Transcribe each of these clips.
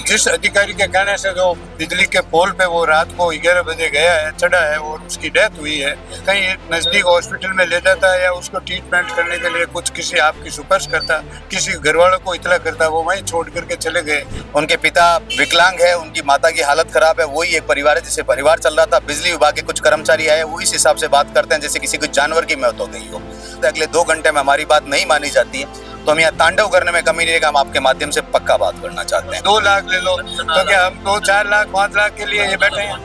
जिस अधिकारी के कहने से जो बिजली के पोल पे वो रात को 11 बजे गया है, चढ़ा है और उसकी डेथ हुई है, कहीं नजदीक हॉस्पिटल में ले जाता है या उसको ट्रीटमेंट करने के लिए कुछ किसी आपकी सुपर्श करता, किसी घर वालों को इतला करता, वो वहीं छोड़ करके चले गए। उनके पिता विकलांग है, उनकी माता की हालत खराब है, वही एक परिवार है जिसे परिवार चल रहा था। बिजली विभाग के कुछ कर्मचारी आए, वो इस हिसाब से बात करते हैं जैसे किसी कुछ जानवर की मौत हो गई हो। अगले 2 घंटे में हमारी बात नहीं मानी जाती है तो हम यहाँ तांडव करने में कमी नहीं रहेगा। हम आपके माध्यम से पक्का बात करना चाहते हैं। 2 लाख ले लो तो क्या हम 2-4 लाख 5 लाख के लिए ये बैठे हैं?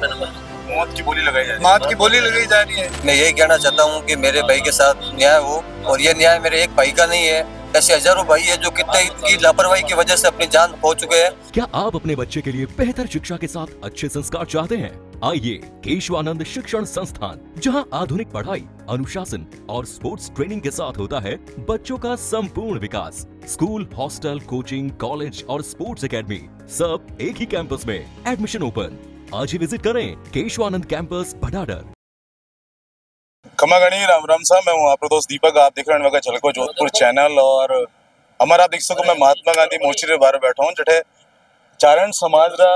मौत की बोली लगाई जा रही है। मौत की बोली लगाई जा रही है। मैं यही कहना चाहता हूँ कि मेरे भाई के साथ न्याय हो, और ये न्याय मेरे एक भाई का नहीं है, ऐसे हजारों भाई है जो कितने की लापरवाही की वजह से अपनी जान खो चुके हैं। क्या आप अपने बच्चे के लिए बेहतर शिक्षा के साथ अच्छे संस्कार चाहते हैं? आइए केशवानंद शिक्षण संस्थान, जहां आधुनिक पढ़ाई, अनुशासन और स्पोर्ट्स ट्रेनिंग के साथ होता है बच्चों का संपूर्ण विकास। स्कूल, हॉस्टल, कोचिंग, कॉलेज और स्पोर्ट्स एकेडमी सब एक ही कैंपस में। Admission open. आज ही विजिट करें केशवानंद कैंपस भटाडर। खमागणी राम राम साहब, मैं हूँ आपका दोस्त दीपक। आप देख रहे हैं झलको जोधपुर चैनल। और हमारा आप देख सको मैं महात्मा गांधी मोर्चे बाहर बैठा हूँ जठे चारण समाज रा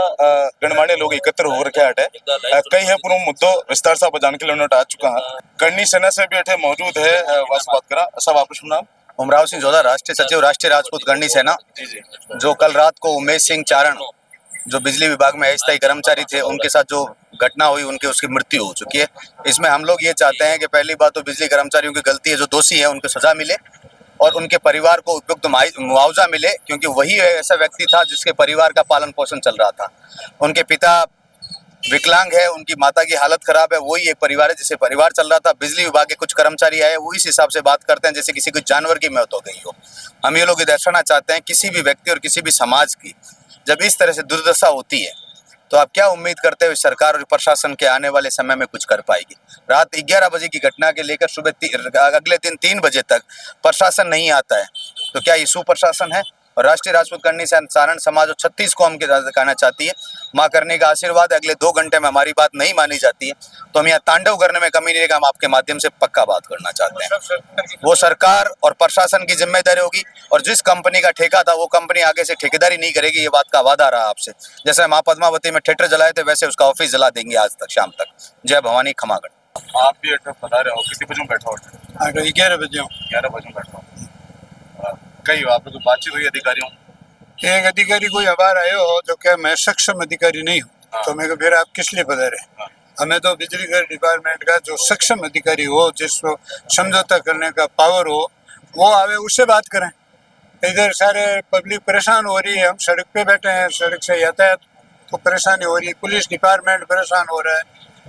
गणमान्य लोग एकत्र हो रखे हटे। कई है पूरा मुद्दो विस्तार से जान के लिए आ चुका है। करनी सेना से भी अठे मौजूद है, वास बात करा। सब आप नाम? उमराव सिंह जोधा, राष्ट्रीय सचिव राष्ट्रीय राजपूत करनी सेना। जो कल रात को उमेश सिंह चारण, जो बिजली विभाग में अस्थायी कर्मचारी थे, उनके साथ जो घटना हुई, उसकी मृत्यु हो चुकी है। इसमें हम लोग ये चाहते हैं कि पहली बात तो बिजली कर्मचारियों की गलती है, जो दोषी है उनको सजा मिले और उनके परिवार को उपयुक्त मुआवजा मिले, क्योंकि वही ऐसा व्यक्ति था जिसके परिवार का पालन पोषण चल रहा था। उनके पिता विकलांग है, उनकी माता की हालत खराब है, वही एक परिवार है जिसे परिवार चल रहा था। बिजली विभाग के कुछ कर्मचारी आए, वो इस हिसाब से बात करते हैं जैसे किसी कुछ जानवर की मौत हो गई हो। हम ये लोग दर्शाना चाहते हैं किसी भी व्यक्ति और किसी भी समाज की जब इस तरह से दुर्दशा होती है तो आप क्या उम्मीद करते हो सरकार और प्रशासन के आने वाले समय में कुछ कर पाएगी? रात 11 बजे की घटना के लेकर सुबह अगले दिन 3 बजे तक प्रशासन नहीं आता है तो क्या ये सुप्रशासन है? और राष्ट्रीय राजपूत करनी सारण समाज और 36 कौम के कहना चाहती है, माँ करने का आशीर्वाद। अगले 2 घंटे में हमारी बात नहीं मानी जाती है तो हम यहाँ तांडव करने में कमी नहीं रहेगा। हम आपके माध्यम से पक्का बात करना चाहते हैं। वो सरकार और प्रशासन की जिम्मेदारी होगी, और जिस कंपनी का ठेका था वो कंपनी आगे से ठेकेदारी नहीं करेगी। ये बात का वादा रहा आपसे। जैसे माँ पद्मावती में थिएटर जलाए थे, वैसे उसका ऑफिस जला देंगे आज तक शाम तक। जय भवानी, खमागढ़। आप भी बता रहे हो किसी बजे बैठा हो? 11 बजे 11 बजे बैठा हो। कई आप लोग बातचीत हुई अधिकारियों? एक अधिकारी कोई आभार आयो हो जो क्या मैं सक्षम अधिकारी नहीं हूँ। तो मैं फिर आप किस लिए पधारे? हमें तो बिजली घर डिपार्टमेंट का जो सक्षम अधिकारी हो, जिसको समझौता करने का पावर हो, वो आवे, उससे बात करें। इधर सारे पब्लिक परेशान हो रही है, हम सड़क पे बैठे हैं, सड़क से यातायात तो परेशानी हो रही है, पुलिस डिपार्टमेंट परेशान हो रहा है,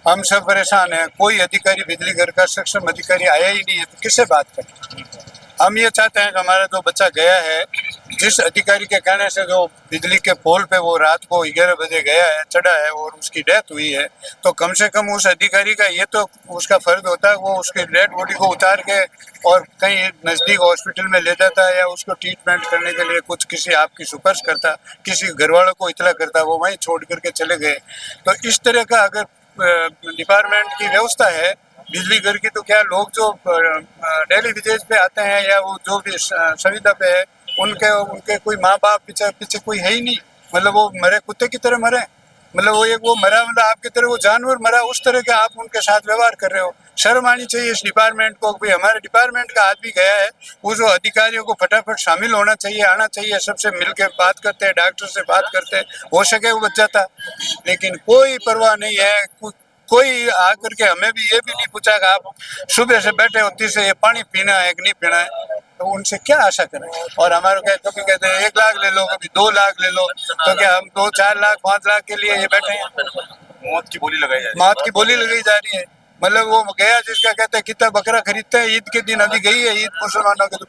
हम सब परेशान हैं। कोई अधिकारी बिजली घर का सक्षम अधिकारी आया ही नहीं है, तो किससे बात करें? हम ये चाहते हैं कि हमारा जो बच्चा गया है, जिस अधिकारी के कहने से जो बिजली के पोल पे वो रात को 11 बजे गया है, चढ़ा है और उसकी डेथ हुई है, तो कम से कम उस अधिकारी का ये तो उसका फर्ज होता है, वो उसकी डेड बॉडी को उतार के और कहीं नज़दीक हॉस्पिटल में ले जाता है या उसको ट्रीटमेंट करने के लिए कुछ किसी आपकी सुपर्श करता, किसी घर वालों को इतला करता, वो वहीं छोड़ करके चले गए। तो इस तरह का अगर डिपार्टमेंट की व्यवस्था है बिजली घर की, तो क्या लोग जो डेली विजेज पे आते हैं या वो जो भी सुविधा पे है, उनके कोई माँ बाप पीछे कोई है ही नहीं। मतलब वो मरे कुत्ते की तरह मरे, मतलब वो मरा, मतलब आपकी तरह वो जानवर मरा, उस तरह के आप उनके साथ व्यवहार कर रहे हो। शर्म आनी चाहिए इस डिपार्टमेंट को। भाई हमारे डिपार्टमेंट का आदमी गया है, वो जो अधिकारियों को फटाफट शामिल होना चाहिए, आना चाहिए, सबसे मिलकर बात करते हैं, डॉक्टर से बात करते हैं, हो सके वो बच जाता। लेकिन कोई परवाह नहीं है। कोई आकर के हमें भी ये भी नहीं पूछा कि आप सुबह से बैठे होती से ये पानी पीना है कि नहीं पीना है, तो उनसे क्या आशा करें? और हमारे कभी कहते हैं 1 लाख ले लो, कभी 2 लाख ले लो, तो क्या हम 2-4 लाख 5 लाख के लिए ये बैठे हैं? मौत की बोली लगाई जा रही है। मौत की बोली लगाई जा रही है। मतलब वो गया जिसका कहते हैं कितना बकरा खरीदते हैं ईद के दिन, अभी गई है ईद मुसलमानों की, तो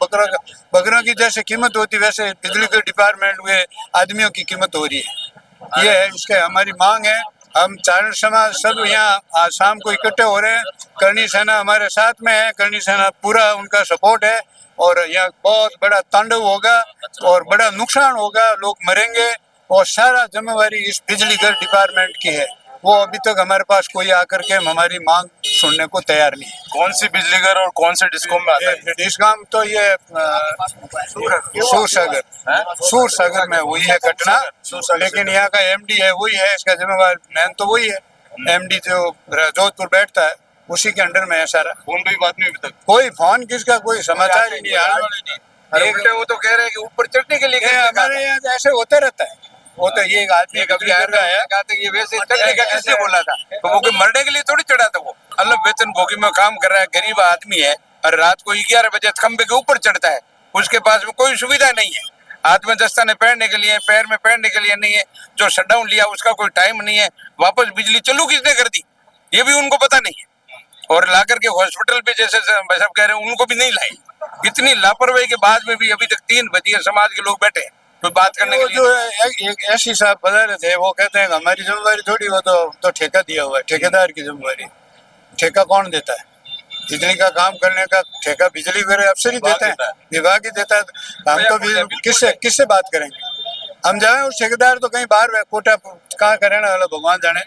बकरों की जैसे कीमत होती वैसे बिजली के डिपार्टमेंट में आदमियों की कीमत हो रही है। ये है, इसके हमारी मांग है। हम चारण समाज सब यहाँ आज शाम को इकट्ठे हो रहे हैं। करनी सेना हमारे साथ में है, करनी सेना पूरा उनका सपोर्ट है, और यहाँ बहुत बड़ा तांडव होगा और बड़ा नुकसान होगा, लोग मरेंगे, और सारा जिम्मेवारी इस बिजली घर डिपार्टमेंट की है। वो अभी तक हमारे पास कोई आकर के हमारी मांग सुनने को तैयार नहीं है। कौन सी बिजली घर और कौन से डिस्कॉम में आता है? डिस्कॉम तो ये सूर सागर में हुई है घटना, लेकिन यहाँ का एमडी है वही है, इसका जिम्मेवार मैन तो वही है। एमडी जो जोधपुर बैठता है उसी के अंडर में है सारा। फोन पे भी बात नहीं अभी तक। कोई फोन किसका कोई समाचार ही नहीं आया। उल्टे वो तो कह रहे हैं कि ऊपर चढ़ने के लिए हमारे यहाँ ऐसे होते रहता है। वो तो ये आदमी कभी कर रहा है, कहा था कि ये वैसे चढ़ने का किसने बोला था? तो वो कोई मरने के लिए थोड़ी चढ़ा था। वो अलग वेतन भोगी में काम कर रहा है, गरीब आदमी है, और रात को 11 बजे खंबे के ऊपर चढ़ता है। उसके पास में कोई सुविधा नहीं है, हाथ में दस्ताने पहनने के लिए, पैर में पहनने के लिए नहीं है। जो शटडाउन लिया उसका कोई टाइम नहीं है। वापस बिजली चालू किसने कर दी ये भी उनको पता नहीं है। और ला करके हॉस्पिटल पे जैसे सब कह रहे हैं उनको भी नहीं लाई। इतनी लापरवाही के बाद में भी अभी तक 3 बजे समाज के लोग बैठे हैं कोई बात करने के वो लिए। जो एक ऐसी साहब बता रहे थे, वो कहते हैं कि हमारी जिम्मेवारी थोड़ी, वो तो ठेका दिया हुआ है, ठेकेदार की जिम्मेवारी। ठेका कौन देता है? बिजली का काम करने का ठेका बिजली वाले अफसर ही देते हैं, विभाग ही देता है। हम तो किससे बात करेंगे? हम जाए उस ठेकेदार तो कहीं बाहर कोटा कहाँ का रहने वाला भगवान जाने,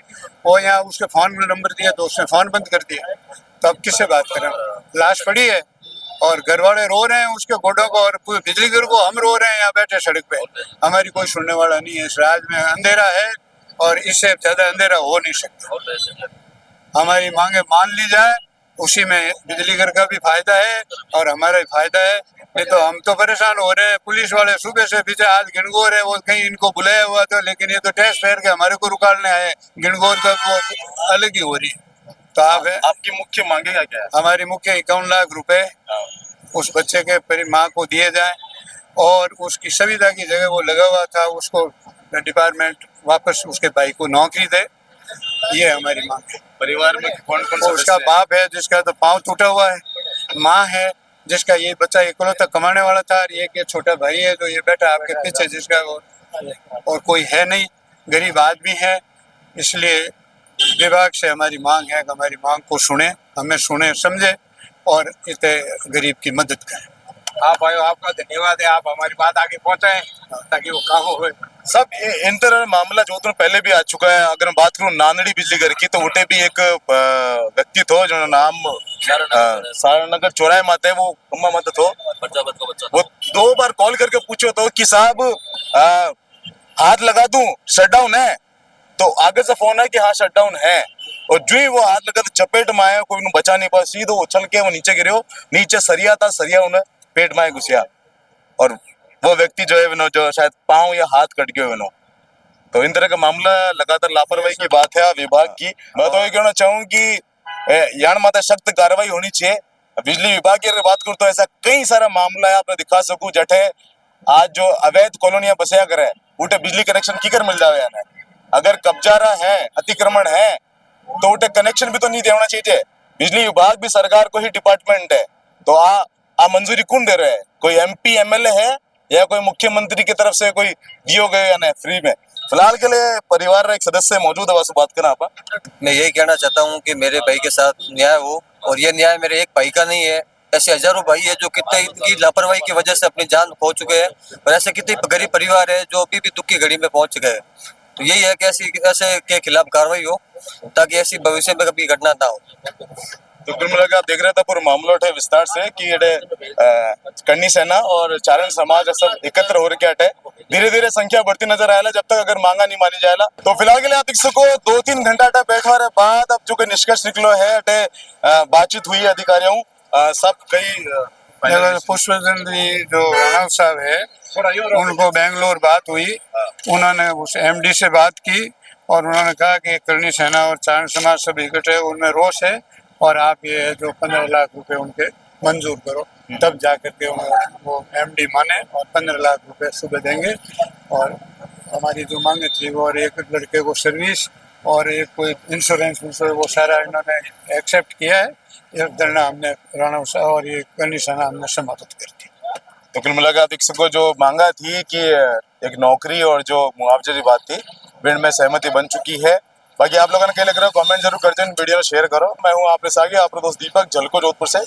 वो यहाँ उसके फोन में नंबर दिया तो उसने फोन बंद कर दिया। तो अब किससे बात करें? लाश पड़ी है और घर वाले रो रहे हैं उसके गोडों को, और पूरे बिजली घर को हम रो रहे हैं यहाँ बैठे सड़क पे। हमारी कोई सुनने वाला नहीं है। इस राज्य में अंधेरा है और इससे ज्यादा अंधेरा हो नहीं सकता। हमारी मांगे मान ली जाए, उसी में बिजली घर का भी फायदा है और हमारा भी फायदा है। नहीं तो हम तो परेशान हो रहे हैं। पुलिस वाले सुबह से पीछे आज गिनगोर है, वो कहीं इनको बुलाया हुआ था, लेकिन ये तो टैक्स फेयर के हमारे को रुकालने आए। गिनगोर का वो अलग ही हो रही है। तो आपकी मुख्य मांगे क्या है? हमारी मुख्य 51 लाख रुपए उस बच्चे के माँ को दिए जाए, और उसकी सुविधा की जगह वो लगा हुआ था उसको डिपार्टमेंट वापस उसके भाई को नौकरी दे। ये हमारी मांग है। परिवार में कौन कौन वो उसका बाप है जिसका तो पाँव टूटा हुआ है, माँ है जिसका ये बच्चा इकलौता कमाने वाला था, और एक छोटा भाई है जो ये बैठा आपके पीछे जिसका वो, और कोई है नहीं, गरीब आदमी है। इसलिए विभाग से हमारी मांग है कि हमारी मांग को सुने, हमें सुने समझे और इतने गरीब की मदद करें। आप आयो, आपका धन्यवाद है। आप हमारी बात आगे पहुंचाएं ताकि वो काम हो। सब इंटर मामला जो तो पहले भी आ चुका है। अगर मैं बात करूं नांदड़ी बिजली घर की, तो उठे भी एक व्यक्ति थो जो नाम सारानगर चौराहे माते वो अम्मा मत थो, वो 2 बार कॉल करके पूछो तो कि साहब हाथ लगा दूं शटडाउन है, तो आगे से फोन है कि हाँ शटडाउन है, और जो ही वो हाथ लगा तो चपेट में आया, कोई उन्हें बचा नहीं पाया, सीधो उछल के वो नीचे गिरे। नीचे सरिया था, सरिया उन्हें पेट में घुसिया, और वो व्यक्ति जो है विनो जो शायद पाँव या हाथ कट गए विनो। तो इन तरह का मामला लगातार लापरवाही की बात है विभाग की। मैं तो ये कहना चाहूँ कि यान माता सख्त कार्रवाई होनी चाहिए। बिजली विभाग की अगर बात करूँ तो ऐसा कई सारा मामला है आपने दिखा सकूं जठे आज जो अवैध कॉलोनियां बसाया करे उठे बिजली कनेक्शन की कर मिल जावे। यानी अगर कब्जा रहा है, अतिक्रमण है, तो उठे कनेक्शन भी तो नहीं देना चाहिए। बिजली विभाग भी सरकार को ही डिपार्टमेंट है, तो आ मंजूरी कौन दे रहे हैं? कोई MP MLA है या कोई मुख्यमंत्री की तरफ से कोई दियो गए या नहीं फ्री में? फिलहाल के लिए परिवार का एक सदस्य मौजूद है, बस बात करना आप। मैं यही कहना चाहता हूँ कि मेरे भाई के साथ न्याय हो, और ये न्याय मेरे एक भाई का नहीं है। ऐसे हजारों भाई है जो कितने की लापरवाही की वजह से अपनी जान खो चुके हैं, और ऐसे कितने गरीब परिवार है जो अभी भी दुख की घड़ी में पहुंच गए। तो यही है कि ऐसे के खिलाफ कार्रवाई हो ताकि ऐसी भविष्य में कभी घटना ना हो। तो कुल मिलाकर आप देख रहे थे पूरा मामला उठे विस्तार से कि करनी सेना और चारण समाज सब एकत्र हो रखे हटे। धीरे धीरे संख्या बढ़ती नजर आएला जब तक अगर मांगा नहीं मानी जाएला। तो फिलहाल के लिए आप देख सको 2-3 घंटा बैठवा रहे बाद अब जो कोई निष्कर्ष निकलो है अटे बातचीत हुई है अधिकारियों सब कई पुष्पचंद जी जो राणा साहब है उनको बेंगलोर बात हुई, उन्होंने उस MD से बात की और उन्होंने कहा कि करनी सेना और चारण समाज सब इकट्ठे, उनमें रोष है और आप ये जो 15 लाख रुपए उनके मंजूर करो, तब जा करके वो MD माने और 15 लाख रुपए सुबह देंगे। और हमारी जो मांगे थी वो, और एक लड़के को सर्विस और एक कोई इंश्योरेंस वो सारा इन्होंने एक्सेप्ट किया है। ये धरना हमने राणा साहब और ये करनी सेना हमने समाप्त कर दी। तो कुल मिलाकर आप देख सको जो मांगा थी कि एक नौकरी और जो मुआवजे की बात थी में सहमति बन चुकी है। बाकी आप लोगों ने क्या लग रहा है कमेंट जरूर कर दें, वीडियो शेयर करो। मैं हूँ आपके साथ आपका दोस्त दीपक, झलको जोधपुर से।